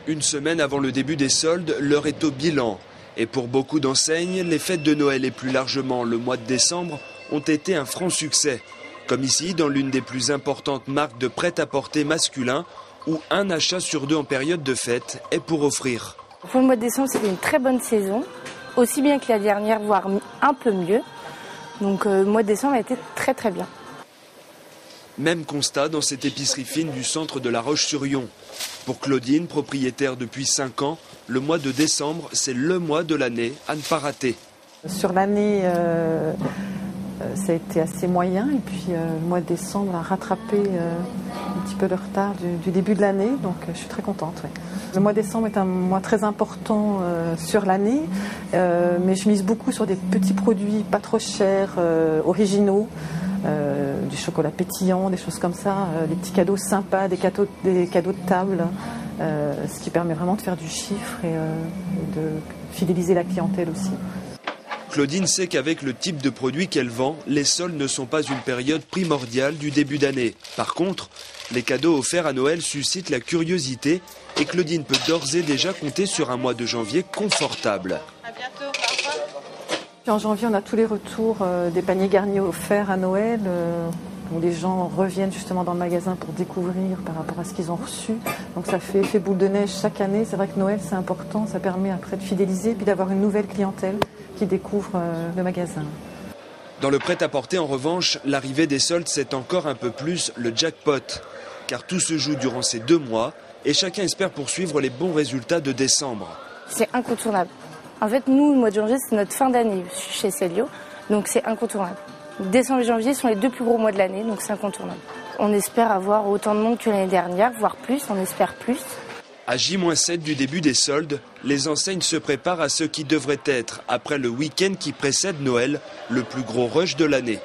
Une semaine avant le début des soldes, l'heure est au bilan. Et pour beaucoup d'enseignes, les fêtes de Noël et plus largement le mois de décembre ont été un franc succès. Comme ici, dans l'une des plus importantes marques de prêt-à-porter masculin, où un achat sur deux en période de fête est pour offrir. Pour le mois de décembre, c'était une très bonne saison, aussi bien que la dernière, voire un peu mieux. Donc le mois de décembre a été très très bien. Même constat dans cette épicerie fine du centre de La Roche-sur-Yon. Pour Claudine, propriétaire depuis 5 ans, le mois de décembre, c'est le mois de l'année à ne pas rater. Sur l'année, ça a été assez moyen. Et puis le mois de décembre a rattrapé un petit peu le retard du début de l'année. Donc je suis très contente. Ouais. Le mois de décembre est un mois très important sur l'année. Mais je mise beaucoup sur des petits produits pas trop chers, originaux. Du chocolat pétillant, des choses comme ça, des petits cadeaux sympas, des cadeaux de table, ce qui permet vraiment de faire du chiffre et de fidéliser la clientèle aussi. Claudine sait qu'avec le type de produit qu'elle vend, les soldes ne sont pas une période primordiale du début d'année. Par contre, les cadeaux offerts à Noël suscitent la curiosité et Claudine peut d'ores et déjà compter sur un mois de janvier confortable. À bientôt, au revoir. En janvier, on a tous les retours des paniers garnis offerts à Noël, où les gens reviennent justement dans le magasin pour découvrir par rapport à ce qu'ils ont reçu. Donc ça fait effet boule de neige chaque année. C'est vrai que Noël, c'est important, ça permet après de fidéliser et puis d'avoir une nouvelle clientèle qui découvre le magasin. Dans le prêt-à-porter, en revanche, l'arrivée des soldes, c'est encore un peu plus le jackpot. Car tout se joue durant ces 2 mois et chacun espère poursuivre les bons résultats de décembre. C'est incontournable. En fait, nous, le mois de janvier, c'est notre fin d'année chez Célio, donc c'est incontournable. Décembre et janvier sont les 2 plus gros mois de l'année, donc c'est incontournable. On espère avoir autant de monde que l'année dernière, voire plus, on espère plus. À J-7 du début des soldes, les enseignes se préparent à ce qui devrait être, après le week-end qui précède Noël, le plus gros rush de l'année.